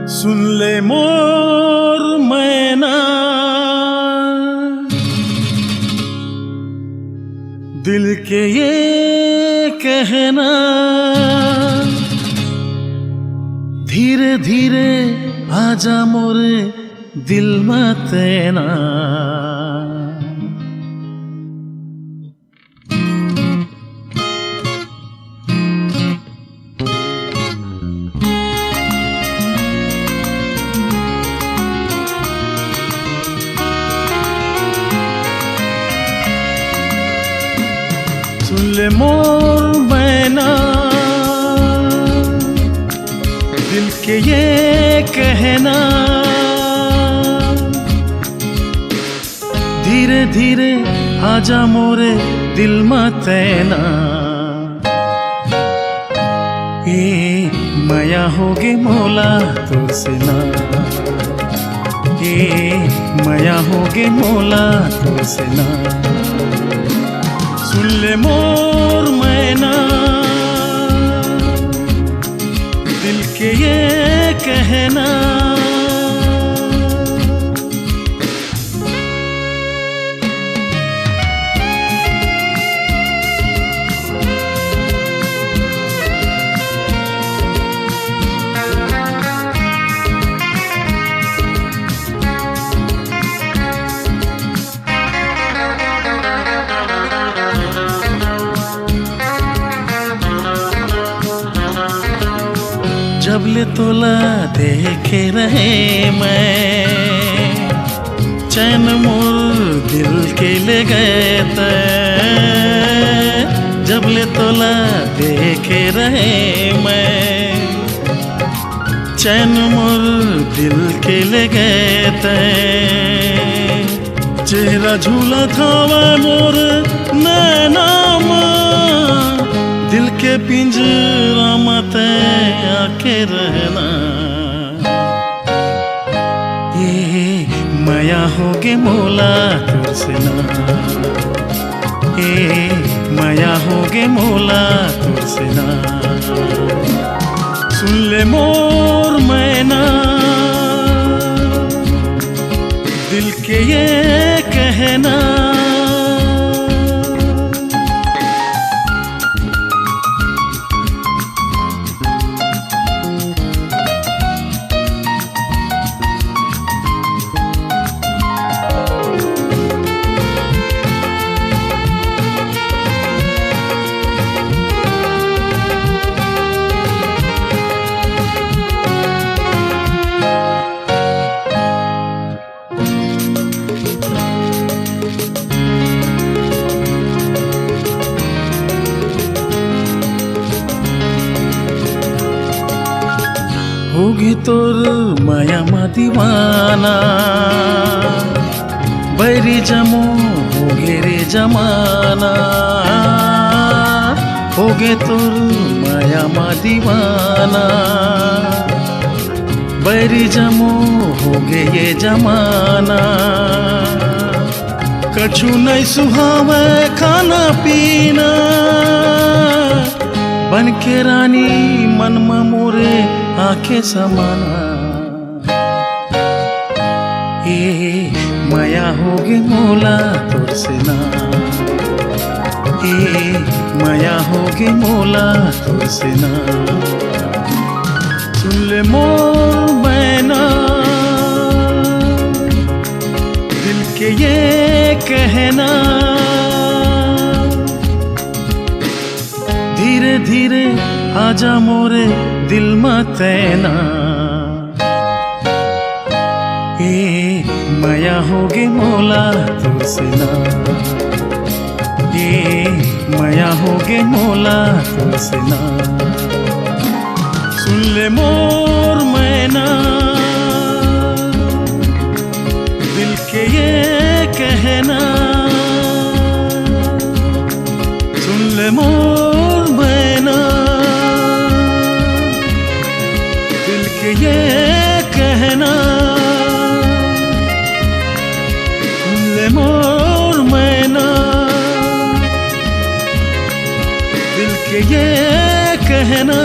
सुन ले मोर मैना, दिल के ये कहना, धीरे धीरे आजा मोरे दिल में तेना। सुन ले मोर मैना, दिल के ये कहना, धीरे धीरे आजा मोरे दिल में तेना। ए माया होगे मोला तुझसे ना, ए माया होगे मोला तुझसे ना। सुन ले मोर मैना, दिल के ये कहना, जब ले तोला देखे रहे मैं, चैन मोर दिल के ले गए थे। जब ले तोला देखे रहे मैं, चैन मोर दिल के ले गए थे। चेहरा झूला था वह मोर नैना, दिल के पिंजरा मत आके रहना। ये माया होगे मोला तुझसे ना, ये माया होगे मोला तुझसे ना। सुन ले मोर मैना, दिल के ये कहना, होगी तोर माया मा दीवाना। बैरी जमो होगे रे जमाना, होगे तोर माया मा दीवाना। बैरी जमो होगे ये जमाना, कछु नहीं सुहावे खाना पीना। बन के रानी मन में मोरे आंखें समाना। ए माया होगे मोला तुझसे ना, ए माया होगे मोला तुझसे ना। सुन ले मोर मैना, दिल के ये कहना, धीरे धीरे आजा मोरे दिल में तेना। ए माया होगे मोला तुझसे ना, ए माया होगे मोला तुझसे ना। सुन ले मोर मैना, दिल के ये कहना, सुन ले मोर मैना, दिल के ये कहना। सुन ले मोर मैना, दिल के ये कहना।